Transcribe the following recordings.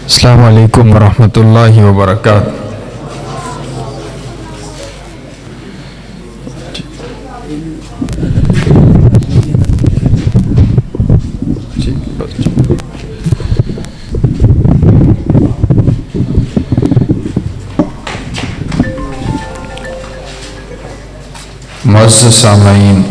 السلام علیکم ورحمۃ اللہ وبرکاتہ۔ معزز سامعین،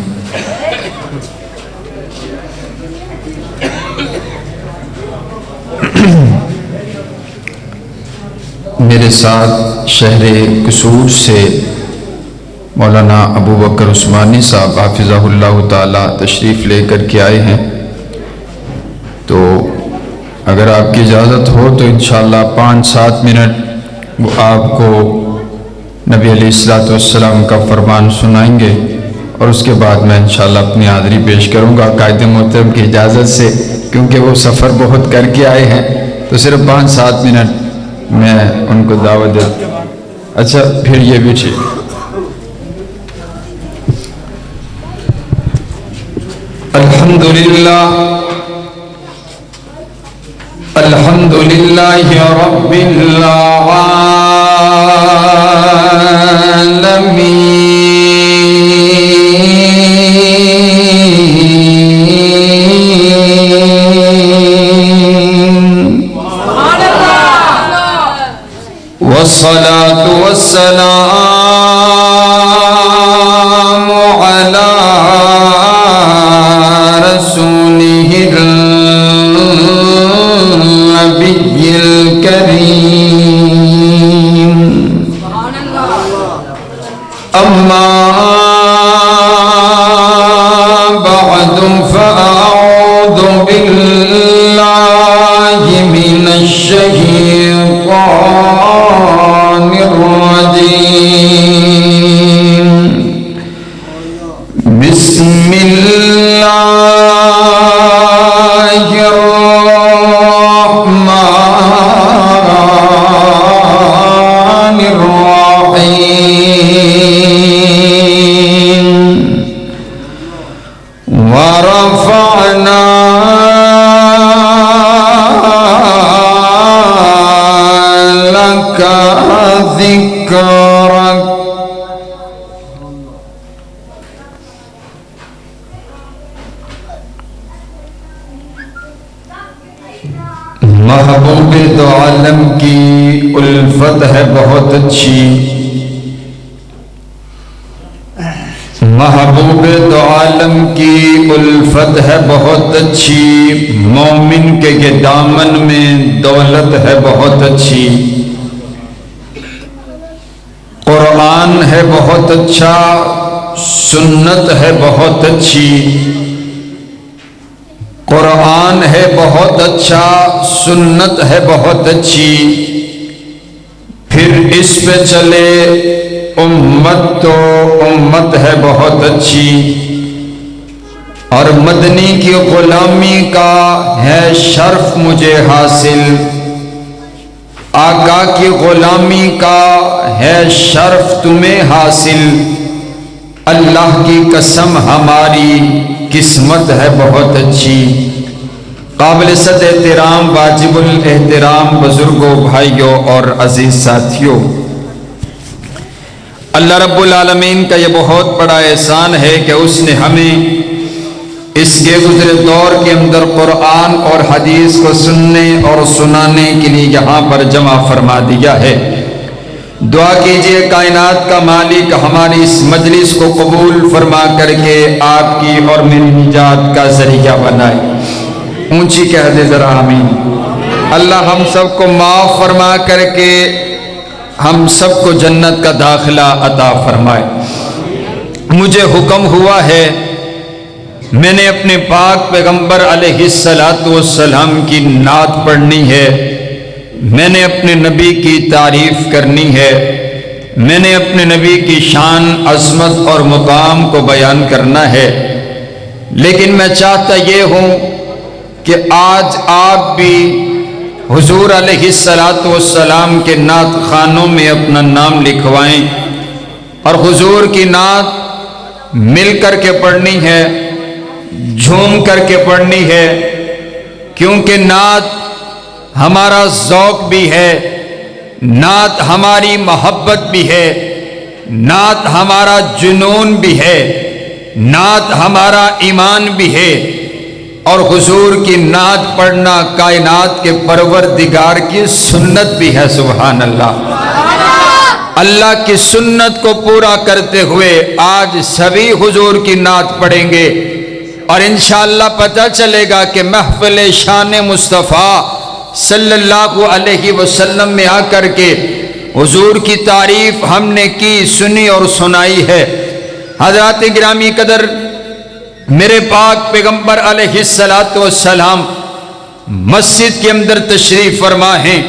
میرے ساتھ شہر قصور سے مولانا ابو بکر عثمانی صاحب حافظہ اللہ تعالی تشریف لے کر کے آئے ہیں، تو اگر آپ کی اجازت ہو تو انشاءاللہ 5-7 منٹ وہ آپ کو نبی علیہ الصلوۃ والسلام کا فرمان سنائیں گے، اور اس کے بعد میں انشاءاللہ اپنی حاضری پیش کروں گا قائد محترم کی اجازت سے، کیونکہ وہ سفر بہت کر کے آئے ہیں، تو صرف 5-7 منٹ میں ان کو دعوت دیتا ہوں۔ اچھا پھر یہ بھی ٹھیک۔ الحمدللہ رب والصلاة والسلام على رسوله النبي الكريم، أما بعد فأعوذ بالله من الشيطان الرجيم، بسم الله الرحمن الرحيم، ورفعنا لك ذكرك، محبوب دو عالم کی الفت ہے بہت اچھی، محبوب دو عالم کی الفت ہے بہت اچھی، مومن کے دامن میں دولت ہے بہت اچھی، قرآن ہے بہت اچھا، سنت ہے بہت اچھی، قرآن ہے بہت اچھا، سنت ہے بہت اچھی، پھر اس پہ چلے امت تو امت ہے بہت اچھی، اور مدنی کی غلامی کا ہے شرف مجھے حاصل، آقا کی غلامی کا ہے شرف تمہیں حاصل، اللہ کی قسم ہماری قسمت ہے بہت اچھی۔ قابل صد احترام واجب الاحترام بزرگوں، بھائیوں اور عزیز ساتھیوں، اللہ رب العالمین کا یہ بہت بڑا احسان ہے کہ اس نے ہمیں اس کے گزرے دور کے اندر قرآن اور حدیث کو سننے اور سنانے کے لیے یہاں پر جمع فرما دیا ہے۔ دعا کیجئے کائنات کا مالک ہماری اس مجلس کو قبول فرما کر کے آپ کی اور میری نجات کا ذریعہ بنائے۔ اونچی کہہ دے ذرا آمین۔ اللہ ہم سب کو معاف فرما کر کے ہم سب کو جنت کا داخلہ عطا فرمائے۔ مجھے حکم ہوا ہے میں نے اپنے پاک پیغمبر علیہ السلام کی نعت پڑھنی ہے، میں نے اپنے نبی کی تعریف کرنی ہے، میں نے اپنے نبی کی شان، عظمت اور مقام کو بیان کرنا ہے، لیکن میں چاہتا یہ ہوں کہ آج آپ بھی حضور علیہ السلام کے نعت خانوں میں اپنا نام لکھوائیں، اور حضور کی نعت مل کر کے پڑھنی ہے، جھوم کر کے پڑھنی ہے، کیونکہ نعت ہمارا ذوق بھی ہے، نعت ہماری محبت بھی ہے، نعت ہمارا جنون بھی ہے، نعت ہمارا ایمان بھی ہے، اور حضور کی نعت پڑھنا کائنات کے پروردگار کی سنت بھی ہے۔ سبحان اللہ۔ اللہ کی سنت کو پورا کرتے ہوئے آج سبھی حضور کی نعت پڑھیں گے، اور انشاءاللہ پتہ چلے گا کہ محفل شان مصطفیٰ صلی اللہ علیہ وسلم میں آ کر کے حضور کی تعریف ہم نے کی، سنی اور سنائی ہے۔ حضرات گرامی قدر، میرے پاک پیغمبر علیہ السلام مسجد کے اندر تشریف فرما ہیں۔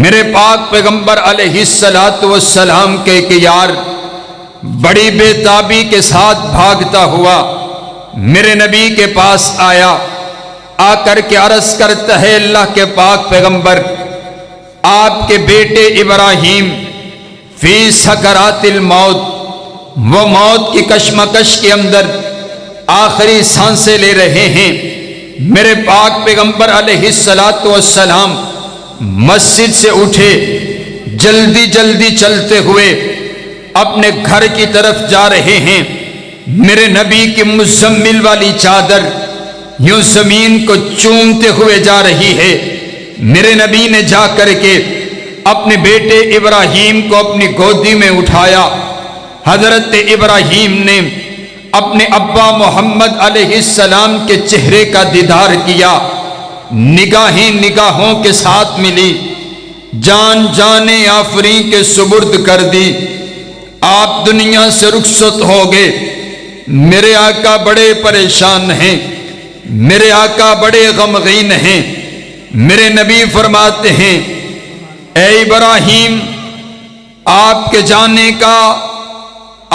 میرے پاک پیغمبر علیہ السلام کے کہ یار بڑی بے تابی کے ساتھ بھاگتا ہوا میرے نبی کے پاس آیا، آ کر کے عرض کرتا ہے اللہ کے پاک پیغمبر، آپ کے بیٹے ابراہیم فی سکرات الموت، وہ موت کی کشمکش کے اندر آخری سانسیں لے رہے ہیں۔ میرے پاک پیغمبر علیہ السلام مسجد سے اٹھے، جلدی جلدی چلتے ہوئے اپنے گھر کی طرف جا رہے ہیں۔ میرے نبی کی مزمل والی چادر یوں زمین کو چومتے ہوئے جا رہی ہے۔ میرے نبی نے جا کر کے اپنے بیٹے ابراہیم کو اپنی گودی میں اٹھایا۔ حضرت ابراہیم نے اپنے ابا محمد علیہ السلام کے چہرے کا دیدار کیا، نگاہیں نگاہوں کے ساتھ ملی، جان جانے آفریں کے سپرد کر دی۔ آپ دنیا سے رخصت ہو گئے۔ میرے آقا بڑے پریشان ہیں، میرے آقا بڑے غمگین ہیں۔ میرے نبی فرماتے ہیں اے ابراہیم، آپ کے جانے کا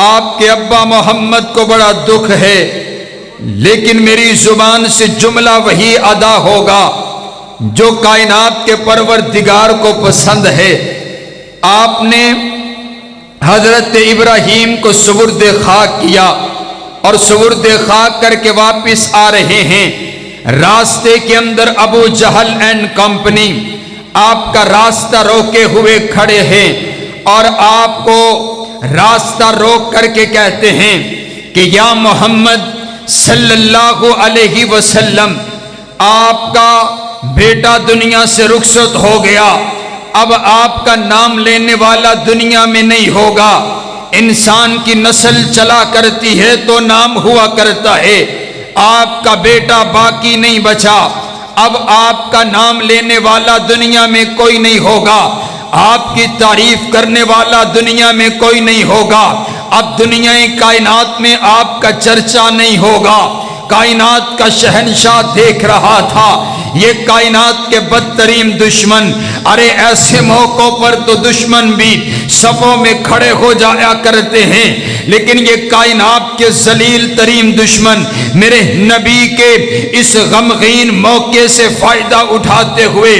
آپ کے ابا محمد کو بڑا دکھ ہے، لیکن میری زبان سے جملہ وہی ادا ہوگا جو کائنات کے پروردگار کو پسند ہے۔ آپ نے حضرت ابراہیم کو سپرد خاک کیا، اور سپرد خاک کر کے واپس آ رہے ہیں۔ راستے کے اندر ابو جہل اینڈ کمپنی آپ کا راستہ روکے ہوئے کھڑے ہیں، اور آپ کو راستہ روک کر کے کہتے ہیں کہ یا محمد صلی اللہ علیہ وسلم، آپ کا بیٹا دنیا سے رخصت ہو گیا، اب آپ کا نام لینے والا دنیا میں نہیں ہوگا۔ انسان کی نسل چلا کرتی ہے تو نام ہوا کرتا ہے، آپ کا بیٹا باقی نہیں بچا، اب آپ کا نام لینے والا دنیا میں کوئی نہیں ہوگا، آپ کی تعریف کرنے والا دنیا میں کوئی نہیں ہوگا، اب دنیا کائنات میں آپ کا چرچا نہیں ہوگا۔ کائنات کا شہنشاہ دیکھ رہا تھا، یہ کائنات کے بدترین دشمن، ارے ایسے موقعوں پر تو دشمن بھی صفوں میں کھڑے ہو جایا کرتے ہیں، لیکن یہ کائنات کے ذلیل ترین دشمن میرے نبی کے اس غمگین موقع سے فائدہ اٹھاتے ہوئے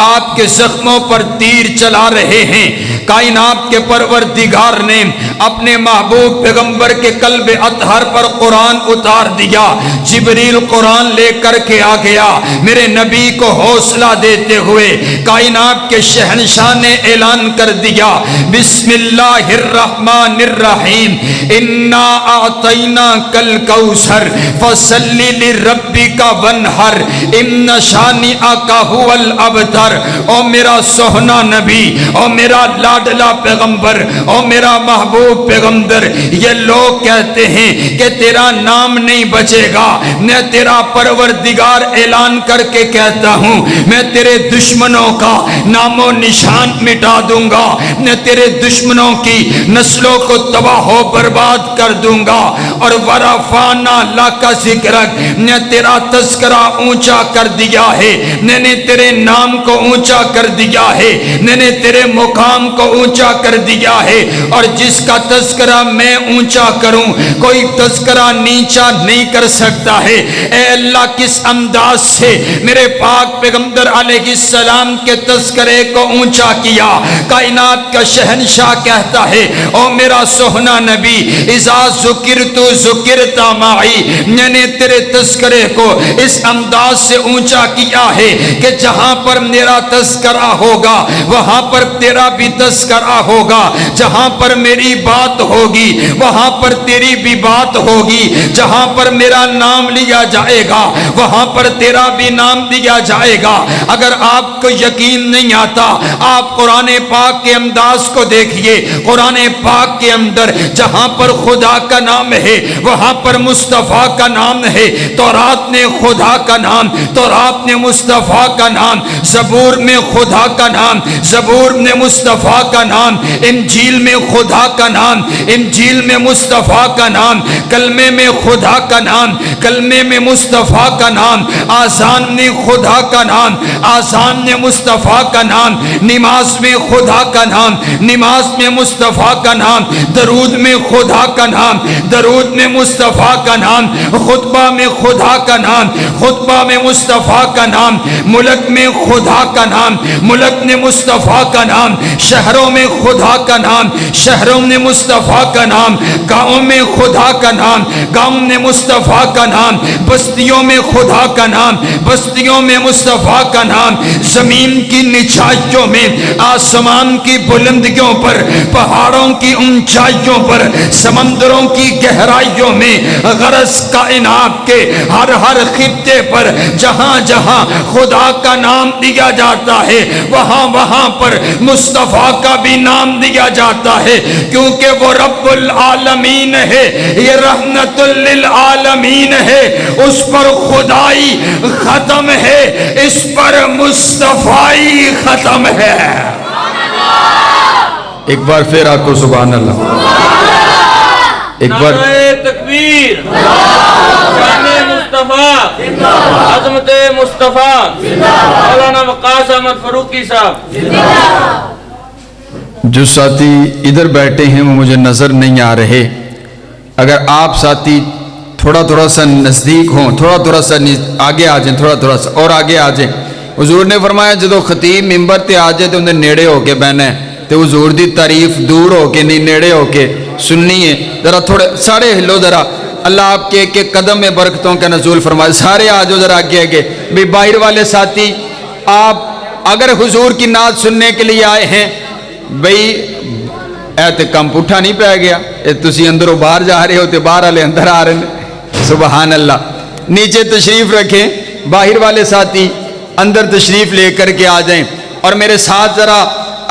آپ کے زخموں پر تیر چلا رہے ہیں۔ کائنات کے پروردگار نے اپنے محبوب پیغمبر کے قلب اطہر پر قرآن اتار دیا، جبریل قرآن لے کر کے آ گیا، میرے نبی کو حوصلہ دیتے ہوئے کائنات کے شہنشاہ نے اعلان کر دیا، بسم اللہ الرحمن الرحیم، انا اعطیناک الکوثر فصلی لربک وانحر ان شانئک ھو الابتر۔ او میرا سہنا نبی، او میرا لاڈلا پیغمبر، او میرا محبوب پیغمبر، یہ لوگ کہتے ہیں کہ تیرا نام نہیں بچے گا، میں تیرا پروردگار اعلان کر کے کہتا ہوں میں تیرے دشمنوں کا نام و نشان مٹا دوں گا، میں تیرے دشمنوں کی نسلوں کو تباہ و برباد کر دوں گا، اور ورفعنا لک ذکرک، میں تیرا تذکرہ اونچا کر دیا ہے، میں نے تیرے نام کو اونچا کر دیا ہے، میں نے تیرے مقام کو اونچا کر دیا ہے، اور جس کا تذکرہ میں اونچا کروں کوئی تذکرہ نیچا نہیں کر سکتا ہے۔ اے اللہ کس انداز سے میرے پاک پیغمبر علیہ السلام کے تذکرے کو اونچا کیا۔ کائنات کا شہنشاہ کہتا ہے او میرا سوہنا نبی اذا ذکرت ذکرت معی، میں نے تیرے تذکرے کو اس انداز سے اونچا کیا ہے کہ جہاں پر میرا تذکرہ ہوگا وہاں پر تیرا بھی تذکرہ ہوگا، جہاں پر میری بات ہوگی وہاں پر تیری بھی بات ہوگی، جہاں پر میرا نام لیا جائے گا وہاں پر تیرا بھی نام لیا جائے گا۔ اگر آپ کو یقین نہیں آتا آپ قرآن پاک کے انداز کو دیکھیے، قرآن پاک کے اندر جہاں پر خدا کا نام ہے وہاں پر مصطفیٰ کا نام ہے، تورات نے خدا کا نام، تورات نے مصطفیٰ کا نام، زبور میں خدا کا نام، زبور میں مصطفیٰ کا نام، انجیل میں خدا کا نام، انجیل میں مصطفیٰ کا نام، کلمے میں خدا کا نام، کلمے میں مصطفیٰ کا نام، آذان میں خدا کا نام، آذان میں مصطفیٰ کا نام، نماز میں خدا کا نام، نماز میں مصطفیٰ کا نام، درود میں خدا کا نام، درود میں مصطفیٰ کا نام، خطبہ میں خدا کا نام، خطبہ میں مصطفیٰ کا نام، ملک میں خدا کا نام، ملک میں مصطفیٰ کا نام، شہروں میں خدا کا نام، شہروں میں مصطفیٰ کا نام، گاؤں میں خدا کا نام، گاؤں میں مصطفیٰ کا نام، بستیوں میں خدا کا نام، بستیوں میں مصطفیٰ کا نام، زمین کی نچائیوں میں، آسمان کی بلندیوں پر، پہاڑوں کی اونچائیوں پر، سمندروں کی گہرائیوں میں، غرض کائنات کے ہر ہر خطے پر جہاں جہاں خدا کا نام دیا جاتا ہے وہاں وہاں پر مصطفیٰ کا بھی نام دیا جاتا ہے، کیونکہ وہ رب العالمین ہے، یہ رحمت للعالمین ہے، اس پر خدائی ختم ہے، اس پر مصطفیٰ ختم ہے۔ ایک بار پھر آپ کو سبحان اللہ، ایک بار نعرہ تکبیر، شان مصطفیٰ، عظمت مصطفیٰ، مولانا وقاص احمد فاروقی صاحب۔ جو ساتھی ادھر بیٹھے ہیں وہ مجھے نظر نہیں آ رہے، اگر آپ ساتھی تھوڑا سا نزدیک ہوں، تھوڑا سا آگے آ جائیں، تھوڑا سا اور آگے آ جائیں۔ حضور نے فرمایا جدو خطیب ممبر تے آ جائے تو انہیں نیڑے ہو کے بہنا ہے، تو حضور دی تعریف دور ہو کے نہیں نیڑے ہو کے سننی ہے۔ ذرا تھوڑے سارے ہلو، ذرا اللہ آپ کے ایک قدم میں برکتوں کا نزول فرمائے، سارے آ جاؤ ذرا آگے آگے۔ بھی باہر والے ساتھی آپ اگر حضور کی نعت سننے کے لیے آئے ہیں، بھئی اے تے کم پٹھا نہیں پہ گیا، اے تسی اندروں باہر جا رہے ہو تے باہر والے اندر آ رہے ہیں، سبحان اللہ۔ نیچے تشریف رکھیں، باہر والے ساتھی اندر تشریف لے کر کے آ جائیں، اور میرے ساتھ ذرا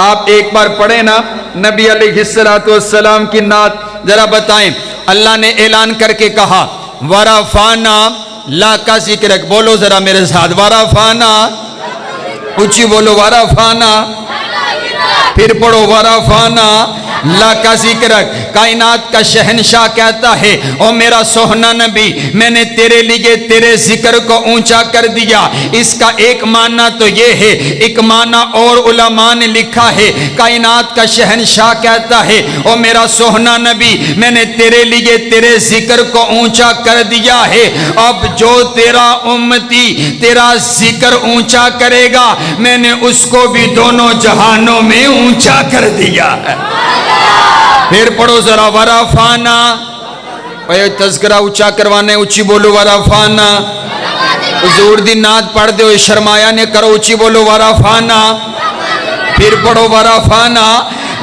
آپ ایک بار پڑھیں نا نبی علیہ السلام کی نعت، ذرا بتائیں۔ اللہ نے اعلان کر کے کہا ورفعنا لک ذکرک، بولو ذرا میرے ساتھ ورفعنا، اونچی بولو ورفعنا، پھر پڑھو ورفعنا لک ذکرک۔ کائنات کا شہنشاہ کہتا ہے او میرا سوہنا نبی میں نے تیرے لیے تیرے ذکر کو اونچا کر دیا۔ اس کا ایک معنی تو یہ ہے، ایک معنی اور علماء نے لکھا ہے، کائنات کا شہنشاہ کہتا ہے او میرا سوہنا نبی میں نے تیرے لیے تیرے ذکر کو اونچا کر دیا ہے، اب جو تیرا امتی تیرا ذکر اونچا کرے گا میں نے اس کو بھی دونوں جہانوں میں اونچا کر دیا ہے۔ پھر پڑھو ذرا ورفعنا، تذکرہ اونچا کروانے اونچی بولو ورفعنا، حضور دی نعت پڑھ دے شرمایا نے کرو اونچی بولو ورفعنا، پھر پڑھو ورفعنا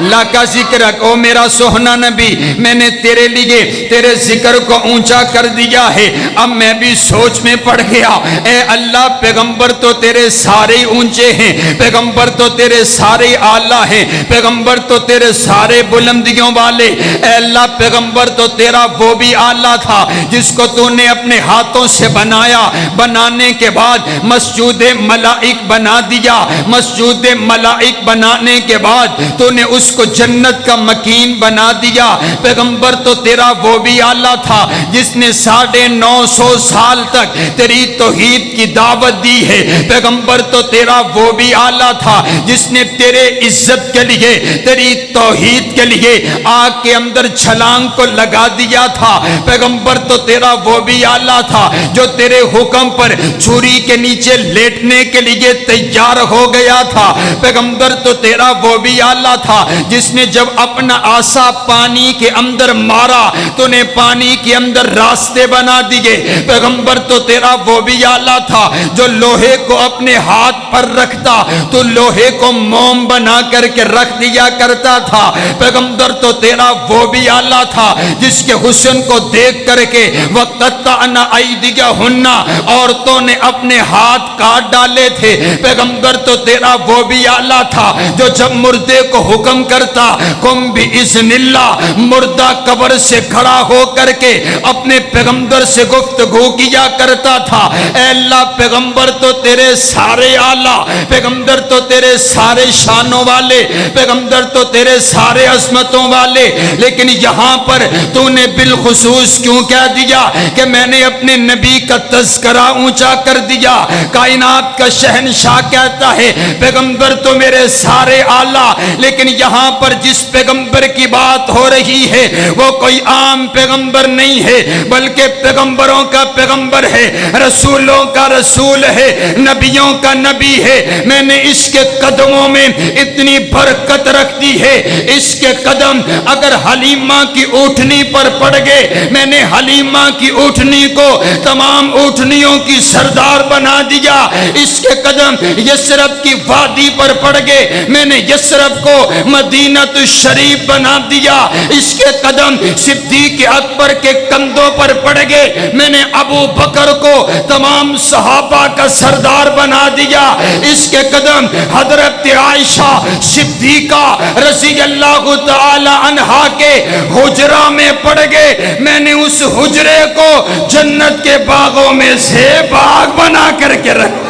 لک ذکرک، او میرا سوہنا نبی میں نے تیرے لیے تیرے ذکر کو اونچا کر دیا ہے۔ اب میں بھی سوچ میں پڑ گیا، اے اللہ پیغمبر تو تیرے سارے اونچے ہیں، پیغمبر تو تیرے سارے اعلیٰ ہیں، پیغمبر تو تیرے سارے بلندیوں والے، اے اللہ پیغمبر تو تیرا وہ بھی اعلیٰ تھا جس کو تو نے اپنے ہاتھوں سے بنایا، بنانے کے بعد مسجود ملائک بنا دیا، مسجود ملائک بنانے کے بعد تو نے اس کو جنت کا مکین بنا دیا۔ پیغمبر تو تیرا وہ بھی آلہ تھا جس نے 950 سال تک تیری توحید کی دعوت دی ہے۔ پیغمبر تو تیرا وہ بھی آلہ تھا جس نے تیرے عزت کے لیے، تیری توحید کے لیے آگ کے اندر چھلانگ کو لگا دیا تھا۔ پیغمبر تو تیرا وہ بھی آلہ تھا جو تیرے حکم پر چھری کے نیچے لیٹنے کے لیے تیار ہو گیا تھا۔ پیغمبر تو تیرا وہ بھی آلہ تھا جس نے جب اپنا عصا پانی کے اندر مارا تو نے پانی کے اندر راستے بنا دیے۔ پیغمبر تو تیرا وہ بھی آلہ تھا جو لوہے کو اپنے ہاتھ پر رکھتا تو لوہے کو موم بنا کر کے رکھ دیا کرتا تھا۔ پیغمبر تو تیرا وہ بھی آلہ تھا جس کے حسن کو دیکھ کر کے وَقَطَّعْنَا أَيْدِيَهُنَّ عورتوں نے اپنے ہاتھ کاٹ ڈالے تھے۔ پیغمبر تو تیرا وہ بھی آلہ تھا جو جب مردے کو حکم کرتا قم بِإِذْنِ اللَّهِ، مردہ قبر سے کھڑا ہو کر کے اپنے پیغمبر سے گفتگو کیا کرتا تھا۔ اے اللہ پیغمبر تو تیرے سارے آلہ، پیغمبر تو تیرے سارے شانوں والے، پیغمبر تو تیرے سارے عظمتوں والے، لیکن یہاں پر تو نے بالخصوص کیوں کہہ دیا کہ میں نے اپنے نبی کا تذکرہ اونچا کر دیا؟ کائنات کا شہنشاہ کہتا ہے پیغمبر تو میرے سارے آلہ، لیکن یہاں پر جس پیغمبر کی بات ہو رہی ہے وہ کوئی عام پیغمبر نہیں ہے بلکہ پیغمبروں کا پیغمبر ہے، رسولوں کا رسول ہے، نبیوں کا نبی ہے۔ میں نے اس کے قدموں میں اتنی برکت رکھ دی ہے، اس کے قدم اگر حلیمہ کی اونٹنی پر پڑ گئے، میں نے حلیمہ کی اونٹنی کو تمام اونٹنیوں کی سردار بنا دیا۔ اس کے قدم یثرب کی وادی پر پڑ گئے، میں نے یثرب کو مدینہ الشریف بنا دیا۔ اس کے قدم صدیق اکبر کے کندھوں پر پڑ گئے، میں نے ابو بکر کو تمام صحابہ کا سردار بنا دیا۔ اس کے قدم حضرت عائشہ صدیقہ رضی اللہ تعالی عنہا کے حجرہ میں پڑ گئے، میں نے اس حجرے کو جنت کے باغوں میں سے باغ بنا کر کے رکھ۔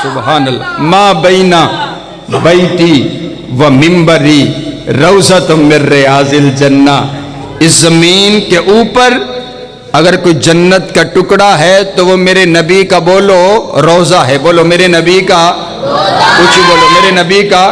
سبحان اللہ۔ ما بین بیتی و منبری روضۃ من ریاض الجنہ، اس زمین کے اوپر اگر کوئی جنت کا ٹکڑا ہے تو وہ میرے نبی کا بولو روضہ ہے، بولو میرے نبی کا، کچھ بولو میرے نبی کا۔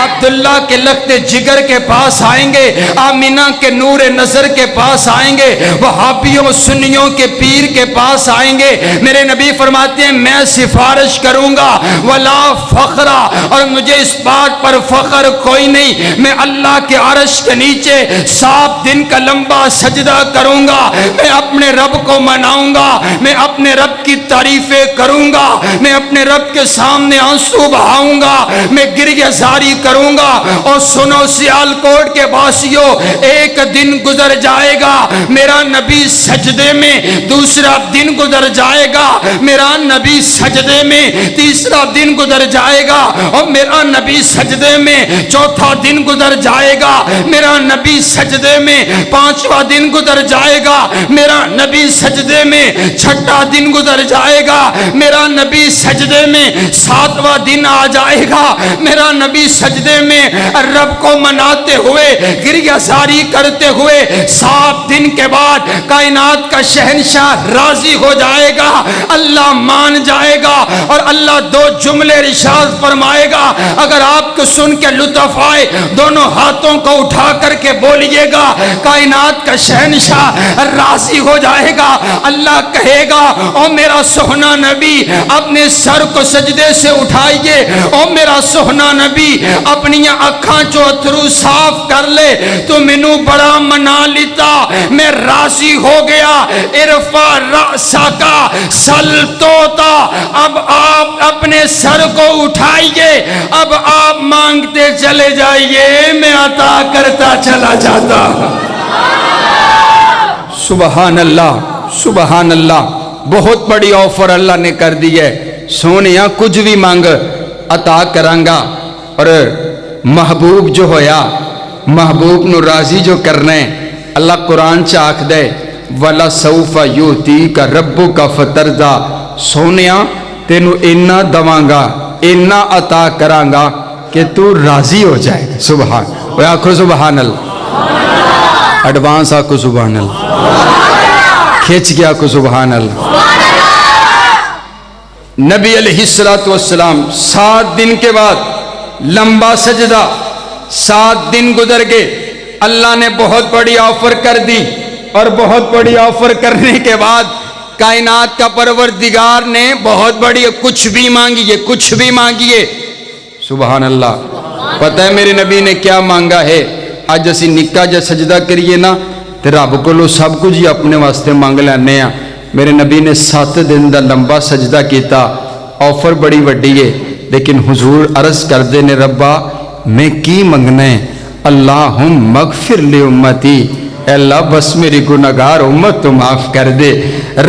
عبداللہ کے لخت جگر کے پاس آئیں گے، آمینہ کے نور نظر کے پاس آئیں گے، وہابیوں سنیوں کے پیر کے پاس آئیں گے۔ میرے نبی فرماتے ہیں میں سفارش کروں گا ولا فخرا، اور مجھے اس بات پر فخر کوئی نہیں، میں اللہ کے عرش کے نیچے 7 دن کا لمبا سجدہ کروں گا، میں اپنے رب کو مناؤں گا، میں اپنے رب کی تعریفیں کروں گا، میں اپنے رب کے سامنے آنسو بہاؤں گا، میں گریہ زاری کروں گا۔ اور سنو سیالکوٹ کے واسیوں، ایک دن گزر جائے گا میرا نبی سجدے میں، دوسرا دن گزر جائے گا میرا نبی سجدے میں، تیسرا دن گزر جائے گا اور میرا نبی سجدے میں، چوتھا دن گزر جائے گا میرا نبی سجدے میں، پانچواں دن گزر جائے گا میرا نبی سجدے میں، چھٹا دن گزر جائے گا میرا نبی سجدے میں، ساتواں دن آ جائے گا میرا نبی سجدے میں رب کو مناتے ہوئے گریہ زاری کرتے ہوئے، 7 دن کے بعد کائنات کا شہنشاہ راضی ہو جائے گا، اللہ مان جائے گا اور اللہ 2 جملے ارشاد فرمائے گا، اگر آپ کو سن کے لطف آئے دونوں ہاتھوں کو اٹھا کر کے بولیے گا، کائنات کا شہنشاہ راضی ہو جائے گا۔ اللہ کہے گا او میرا سونا نبی اپنے سر کو سجدے سے اٹھائیے، او میرا سونا نبی اپنی اکھاں چو اتھرو صاف کر لے، تو مینوں بڑا منا لیتا، میں راضی ہو گیا۔ ارفع رأسکا سل توتا، اب آپ اپنے سر کو اٹھائیے، اب آپ مانگتے چلے جائیے، میں عطا کرتا چلا جاتا۔ سبحان اللہ سبحان اللہ، بہت بڑی آفر اللہ نے کر دی ہے، سونیا کچھ بھی مانگ عطا کرانگا۔ اور محبوب جو ہویا، محبوب نو راضی جو کرنے، اللہ قرآن چاک دے وَلَا سَوْفَ يُؤْتِيكَ رَبُّكَ فَتَرْضَىٰ، سونیا تینو اینا دوانگا، اینا عطا کرانگا کہ تو راضی ہو جائے گا. سبحان. وہ آنکھو سبحان اللہ. ایڈوانس آنکھو سبحان اللہ. کھینچ کے آنکھو سبحان اللہ. نبی علیہ السلام 7 دن کے بعد لمبا سجدہ. 7 دن گزر گئے. اللہ نے بہت بڑی آفر کر دی, اور بہت بڑی آفر کرنے کے بعد کائنات کا پروردگار نے بہت بڑی کچھ بھی مانگیے, کچھ بھی مانگیے. سبحان اللہ. پتہ ہے میرے نبی نے کیا مانگا ہے؟ اج اسی نکا جا سجدہ کریے نا تے رب کولو سب کچھ ہی اپنے واسطے مانگ لینے ہیں. میرے نبی نے 7 دن دا لمبا سجدہ کیتا. آفر بڑی وڈی ہے, لیکن حضور عرض کردے نے ربا میں کی منگنا ہے؟ اللہم مغفر لی امتی, اے اللہ بس میری گناہگار امت تو معاف کر دے.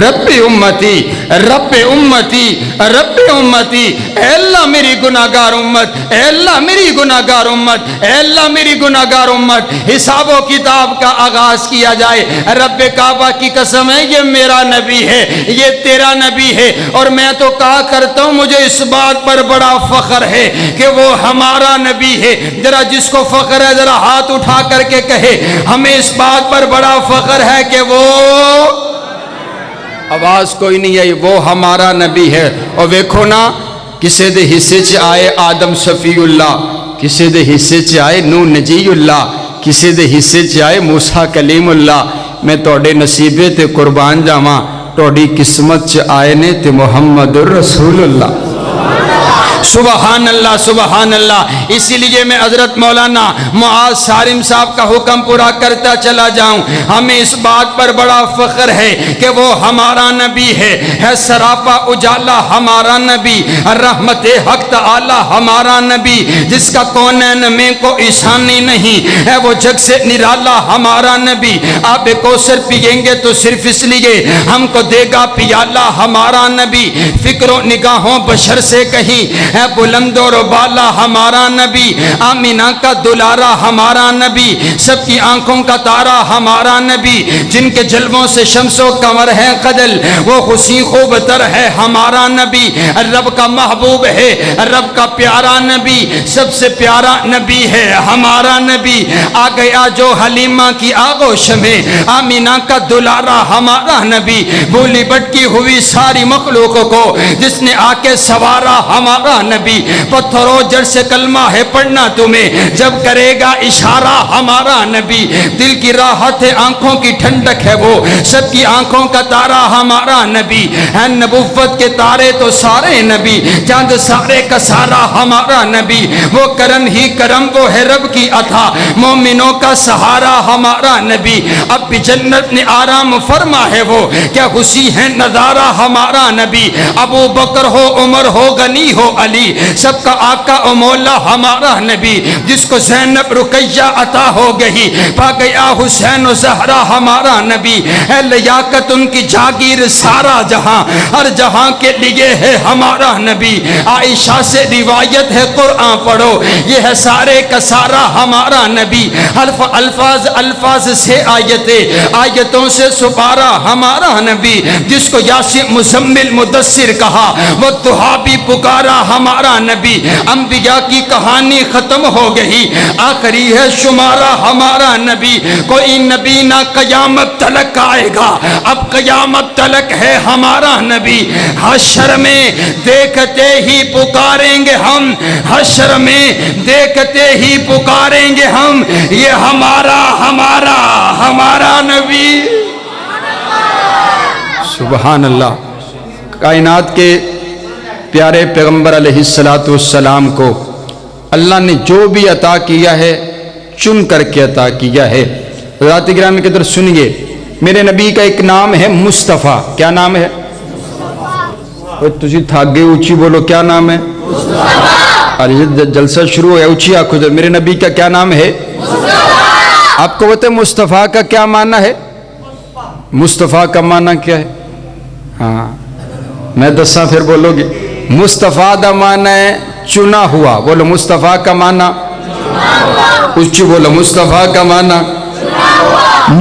رب امتی, رب امتی, رب امتی, اے اللہ میری گناہگار امت, اے اللہ میری گناہگار امت, اے اللہ میری گناہگار امت. حساب و کتاب کا آغاز کیا جائے. رب کعبہ کی قسم ہے یہ میرا نبی ہے, یہ تیرا نبی ہے, اور میں تو کہا کرتا ہوں مجھے اس بات پر بڑا فخر ہے کہ وہ ہمارا نبی ہے. ذرا جس کو فخر ہے ذرا ہاتھ اٹھا کر کے کہے ہمیں اس بات پر بڑا فخر ہے کہ وہ, آواز کوئی نہیں آئی, وہ ہمارا نبی ہے. اور ویکھو نا کسے دے حصے چ آئے آدم صفی اللہ, کسے دے حصے چ آئے نوح نجی اللہ, کسے دے حصے چ آئے موسیٰ کلیم اللہ. میں توڑے نصیبے تے قربان جاواں, توڑی قسمت چ آئے نے تے محمد الرسول اللہ. سبحان اللہ, سبحان اللہ. اسی لیے میں حضرت مولانا معاذ سارم صاحب کا حکم پورا کرتا چلا جاؤں. ہمیں اس بات پر بڑا فخر ہے کہ وہ ہمارا نبی ہے سراپا اجالا ہمارا نبی, رحمت حق تعالی ہمارا نبی, جس کا کونین میں کو ایسانی نہیں ہے, وہ جگ سے نرالا ہمارا نبی. آب کوثر پیئیں گے تو صرف اس لیے ہم کو دے گا پیالہ ہمارا نبی. فکر و نگاہوں بشر سے کہیں ہے بلند و بالا ہمارا نبی. آمینہ کا دلارا ہمارا نبی, سب کی آنکھوں کا تارا ہمارا نبی, جن کے جلووں سے شمس و قمر ہے قدل, وہ خوشی خوب تر ہے ہمارا نبی. رب کا محبوب ہے, رب کا پیارا نبی, سب سے پیارا نبی ہے ہمارا نبی. آ گیا جو حلیمہ کی آغوش میں, آمینہ کا دلارا ہمارا نبی. بھولی بٹکی ہوئی ساری مخلوقوں کو جس نے آ کے سوارا ہمارا نبی. پتھروں جڑ سے کلمہ ہے پڑھنا تمہیں جب کرے گا اشارہ ہمارا نبی. دل کی راحت ہے آنکھوں کی ٹھنڈک ہے وہ, سب کی آنکھوں کا تارا ہمارا نبی. ہے نبوت کے تارے تو سارے نبی, چاند سارے کا سارا ہمارا نبی. وہ کرم ہی کرم وہ ہے رب کی عطا, مومنوں کا سہارا ہمارا نبی. اب بھی جنت نے آرام فرما ہے وہ, کیا خوشی ہے نظارہ ہمارا نبی. ابو بکر ہو عمر ہو غنی ہو علی, سب کا آقا و مولا ہمارا نبی. جس کو زینب رقیہ عطا ہو گئی, پا گیا حسین و زہرا ہمارا نبی. ہے لیاقت ان کی جاگیر سارا جہاں, ہر جہاں کے لیے ہے ہمارا نبی. عائشہ سے روایت ہے قرآن پڑھو, یہ ہے سارے کا سارا ہمارا نبی. حلف الفاظ الفاظ سے آیتیں, آیتوں سے سپارا ہمارا نبی. جس کو یاسین مزمل مدثر کہا, وہ دعا بھی پکارا ہمارا نبی. انبیاء کی کہانی ختم ہو گئی, آخری ہے شمارا ہمارا نبی. کوئی نبی نہ قیامت تلک آئے گا, اب قیامت تلک ہے ہمارا نبی. حشر میں دیکھتے ہی پکاریں گے ہم, حشر میں دیکھتے ہی پکاریں گے ہم, یہ ہمارا ہمارا ہمارا نبی. سبحان اللہ. کائنات کے پیارے پیغمبر علیہ السلام کو اللہ نے جو بھی عطا کیا ہے چن کر کے عطا کیا ہے. حضرات گرامی کے در سنیے, میرے نبی کا ایک نام ہے مصطفیٰ. کیا نام ہے؟ تجھے تھاگے اونچی بولو, کیا نام ہے؟ جلسہ شروع ہو گیا, اونچی آنکھوں سے. میرے نبی کا کیا نام ہے؟ آپ کو بتائیں مصطفیٰ کا کیا معنی ہے؟ مصطفیٰ کا معنی کیا ہے؟ ہاں میں دساں پھر بولو گے. مصطفیٰ دا معنی ہے چنا ہوا. بولو مصطفیٰ کا معنی, اونچی بولو, مصطفیٰ کا معنی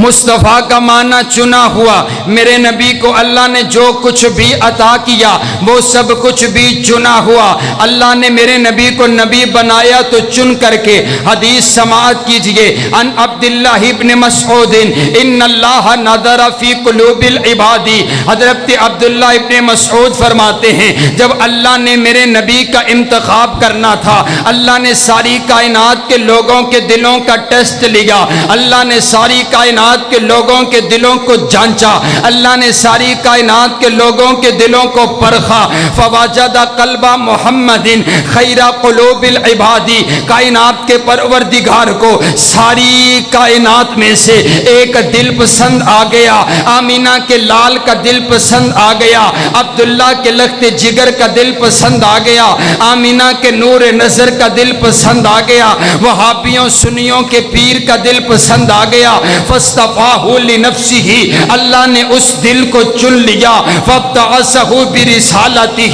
مصطفیٰ کا معنی چنا ہوا. میرے نبی کو اللہ نے جو کچھ بھی عطا کیا وہ سب کچھ بھی چنا ہوا. اللہ نے میرے نبی کو نبی بنایا تو چن کر کے. حدیث سماعت کیجئے. ان عبداللہ ابن مسعود ان اللہ نظر فی قلوب العباد. حضرت عبداللہ ابن مسعود فرماتے ہیں جب اللہ نے میرے نبی کا انتخاب کرنا تھا, اللہ نے ساری کائنات کے لوگوں کے دلوں کا ٹیسٹ لیا. اللہ نے ساری کائنات کے لوگوں کے دلوں کو جانچا. اللہ نے ساری کائنات کے لوگوں کے دلوں کو پرکھا. فوجد قلب محمد خیر قلوب العباد. کائنات کے پروردگار کو ساری کائنات میں سے ایک دل پسند آ گیا. آمینہ کے لال کا دل پسند آ گیا. عبداللہ کے لخت جگر کا دل پسند آ گیا. آمینہ کے نور نظر کا دل پسند آ گیا. وہابیوں سنیوں کے پیر کا دل پسند آ گیا. فاصطفاہ لنفسہ. اللہ نے اس دل کو چن لیا. فابتعثہ برسالتہ.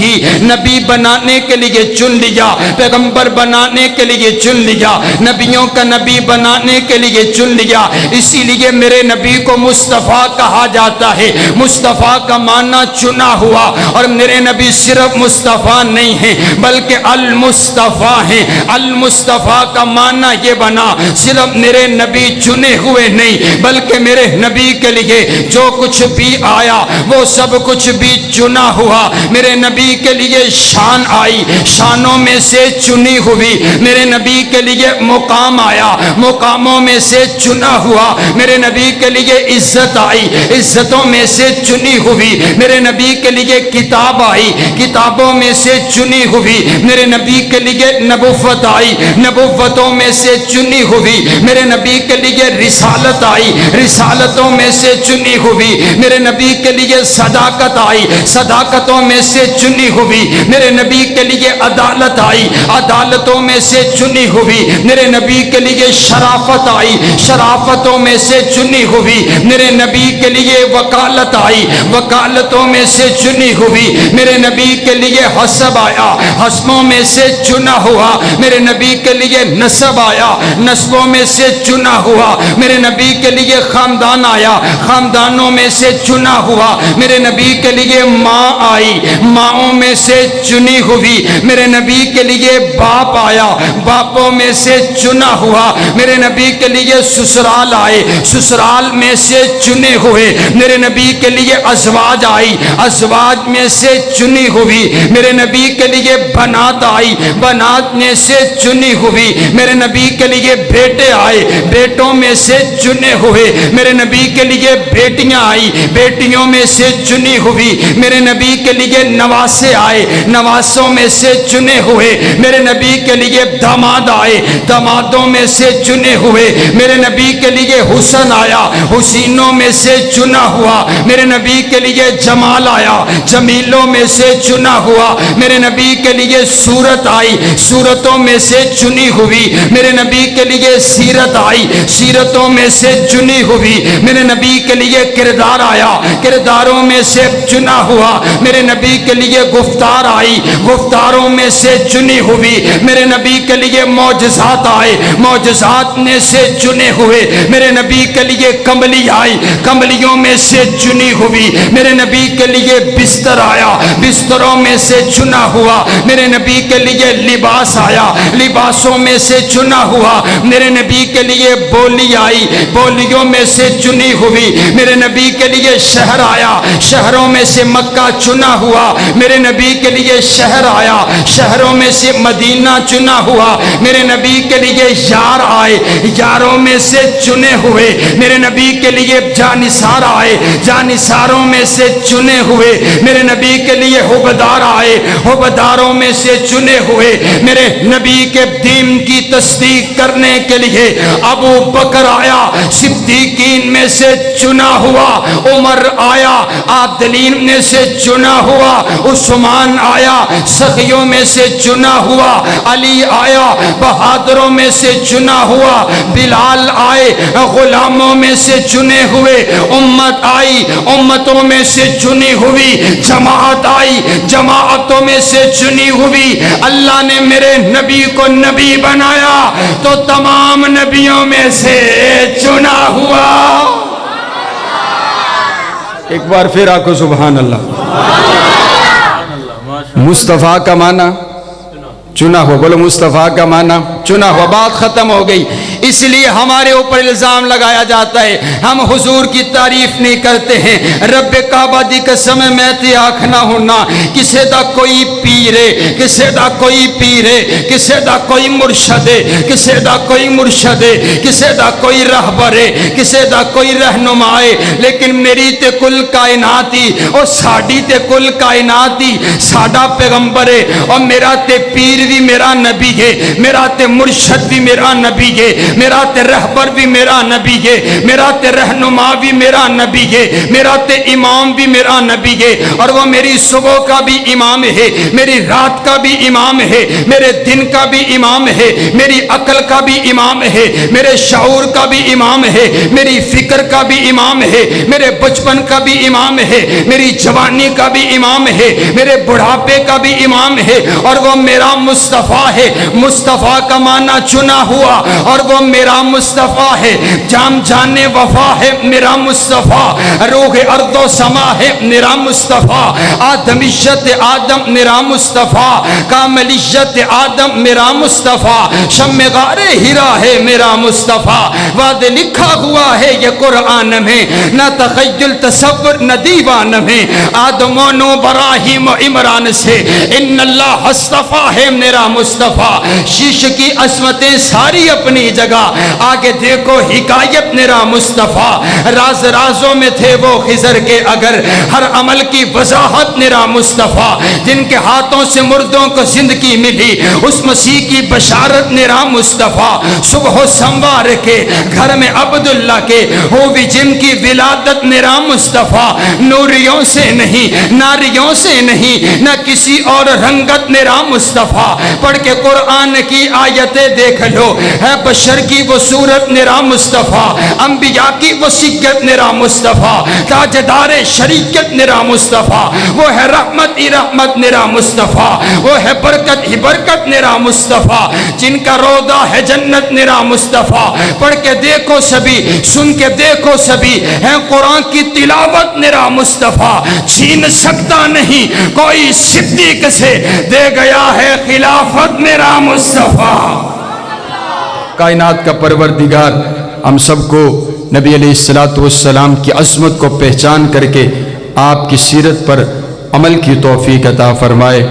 نبی بنانے کے لیے چن لیا. پیغمبر بنانے کے لیے چن لیا. نبیوں کا نبی بنانے کے لیے چن لیا. اسی لیے میرے نبی کو مصطفیٰ کہا جاتا ہے. مصطفیٰ کا معنی چنا ہوا. اور میرے نبی صرف مصطفیٰ نہیں ہیں بلکہ المصطفیٰ ہیں. المصطفیٰ کا معنی یہ بنا صرف میرے نبی چنے ہوئے نہیں بلکہ میرے نبی کے لیے جو کچھ بھی آیا وہ سب کچھ بھی چنا ہوا. میرے نبی کے لیے شان آئی, شانوں میں سے چنی ہوئی. میرے نبی کے لیے مقام آیا, مقاموں میں سے چنا ہوا. میرے نبی کے لیے عزت آئی, عزتوں میں سے چنی ہوئی. میرے نبی کے لیے کتاب آئی, کتابوں میں سے چنی ہوئی. میرے نبی کے لیے نبوت آئی, نبوتوں میں سے چنی ہوئی. میرے نبی کے لیے رسالت آئی, رسالتوں میں سے چنی ہوئی. میرے نبی کے لیے صداقت آئی, صداقتوں میں سے چنی ہوئی. میرے نبی کے لیے عدالت آئی, عدالتوں میں سے چنی ہوئی. میرے نبی کے لیے شرافت آئی, شرافتوں میں سے چنی ہوئی. میرے نبی کے لیے وکالت آئی, وکالتوں میں سے چنی ہوئی. میرے نبی کے لیے حسب آیا, حسبوں میں سے چنا ہوا. میرے نبی کے لیے نسب آیا, نسبوں میں سے چنا ہوا. میرے نبی کے لیے خاندان آیا, خاندانوں میں سے چنا ہوا. میرے نبی کے لیے ماں آئی, ماؤں میں سے چنی ہوئی. میرے نبی کے لیے باپ آیا, باپوں میں سے چنا ہوا. میرے نبی کے لیے سسرال آئے, سسرال میں سے چنے ہوئے. میرے نبی کے لیے ازواج آئی, ازواج میں سے چنی ہوئی. میرے نبی کے لیے بنات آئی, بنات میں سے چنی ہوئی. میرے نبی کے لیے بیٹے آئے, بیٹوں میں سے چنے ہوئے. میرے نبی کے لیے بیٹیاں آئی, بیٹیوں میں سے چنی ہوئی. میرے نبی کے لیے نواسے آئے, نواسوں میں سے چنے ہوئے. میرے نبی کے لیے داماد آئے, دامادوں میں سے چنے ہوئے. میرے نبی کے لیے حسن آیا, حسینوں میں سے چنا ہوا. میرے نبی کے لیے جمال آیا, جمیلوں میں سے چنا ہوا. میرے نبی کے لیے صورت آئی, صورتوں میں سے چنی ہوئی. میرے نبی کے لیے سیرت آئی, سیرتوں میں سے چنی ہوئی. میرے نبی کے لیے کردار آیا, کرداروں میں سے چنا ہوا. میرے نبی کے لیے گفتار آئی, گفتاروں میں سے چنی ہوئی. میرے نبی کے لیے معجزات آئے, معجزات میں سے چنے ہوئے. میرے نبی کے لیے کملی آئی, کملیوں میں سے چنی ہوئی. میرے نبی کے لیے بستر آیا, بستروں میں سے چنا ہوا. میرے نبی کے لیے لباس آیا, لباسوں میں سے چنا ہوا. میرے نبی کے لیے بولی آئی, بولیوں میں سے چنی ہوئی. میرے نبی کے لیے شہر آیا, شہروں میں سے مکہ چنا ہوا. میرے نبی کے لیے شہر آیا, شہروں میں سے مدینہ چنا ہوا. میرے نبی کے لیے یار آئے, یاروں میں سے چنے ہوئے. میرے نبی کے لیے جانثار آئے, جانثاروں میں سے چنے ہوئے. میرے نبی کے لیے حبدار آئے, حبداروں میں سے چنے ہوئے. میرے نبی کے دین کی تصدیق کرنے کے لیے ابو بکر آیا, صدیقین میں سے چنا ہوا. عمر آیا, عادلین میں سے چنا ہوا. عثمان آیا, سخیوں میں سے چنا ہوا. علی آیا, بہادروں میں سے چنا ہوا. بلال آئے, غلاموں میں سے چنے ہوئے. امت آئی, امتوں میں سے چنی ہوئی. جماعت آئی, جماعتوں میں سے چنی ہوئی. اللہ نے میرے نبی کو نبی بنایا تو تمام نبیوں میں سے چنا ہوا. ایک بار پھر آکو سبحان اللہ۔ مصطفیٰ کا معنی چنا ہوا، بولو مصطفیٰ کا معنی چنا ہوا، بات ختم ہو گئی۔ اس لیے ہمارے اوپر الزام لگایا جاتا ہے ہم حضور کی تعریف نہیں کرتے ہیں۔ رب کعبہ دی قسم میں تے آکھنا ہونا کسے دا کوئی پیر ہے، کسے دا کوئی پیر ہے، کسے دا کوئی مرشد ہے، کسے دا کوئی مرشد ہے، کسے دا کوئی رہبر ہے، کسے دا کوئی رہنما ہے، لیکن میری تے کل کائناتی اور ساڈی تے کل کائناتی ساڈا پیغمبر ہے، اور میرا تے پیر بھی میرا نبی ہے، میرا تے مرشد بھی میرا نبی ہے، میرا تے رہبر بھی میرا نبی ہے، میرا تے رہنما بھی میرا نبی ہے، میرا تے امام بھی میرا نبی ہے، اور وہ میری صبح کا بھی امام ہے، میری رات کا بھی امام ہے، میرے دن کا بھی امام ہے، میری عقل کا بھی امام ہے، میرے شعور کا بھی امام ہے، میری فکر کا بھی امام ہے، میرے بچپن کا بھی امام ہے، میری جوانی کا بھی امام ہے، میرے بڑھاپے کا بھی امام ہے، اور وہ میرا مصطفیٰ ہے۔ مصطفیٰ کا معنی چنا ہوا، اور وہ میرا مصطفیٰ ہے۔ جام جانے وفا ہے میرا مصطفیٰ، روح ارض و سما ہے میرا مصطفیٰ، آدمیت آدم میرا مصطفیٰ، کاملیت آدم میرا مصطفیٰ، شم غار ہیرا ہے میرا مصطفیٰ۔ وعدے لکھا ہوا ہے یہ قرآن میں، نہ تخیل تصور نہ دیوان میں، آدم و نو ابراہیم و عمران سے ان اللہ اصطفیٰ ہے میرا مصطفیٰ۔ شیش کی عصمتیں ساری اپنی جگہ، آگے دیکھو حکایت میرا مصطفیٰ۔ راز رازوں میں تھے وہ خضر کے اگر، ہر عمل کی وضاحت میرا مصطفیٰ۔ جن کے ہاتھوں سے مردوں کو زندگی ملی، اس مسیح کی بشارت میرا مصطفیٰ۔ صبح و سنوار کے گھر میں عبداللہ کے ہوئی جن کی ولادت میرا مصطفیٰ۔ نوریوں سے نہیں، ناریوں سے نہیں، نہ کسی اور رنگت میرا مصطفیٰ۔ پڑھ کے قرآن کی آیتیں دیکھ لو، ہے بشر کی وہ صورت میرا مصطفیٰ، انبیاء کی وہ سیرت میرا مصطفیٰ، تاجدار شریعت میرا مصطفیٰ، وہ ہے رحمت ہی رحمت میرا مصطفیٰ، وہ ہے برکت ہی برکت میرا مصطفیٰ، جن کا روضہ ہے جنت میرا مصطفیٰ۔ پڑھ کے دیکھو سبھی، سن کے دیکھو سبھی، ہے قرآن کی تلاوت میرا مصطفیٰ۔ چھین سکتا نہیں کوئی صدیق سے، دے گیا ہے خلافت میرا مصطفیٰ۔ کائنات کا پروردگار ہم سب کو نبی علیہ السلام کی عظمت کو پہچان کر کے آپ کی سیرت پر عمل کی توفیق عطا فرمائے۔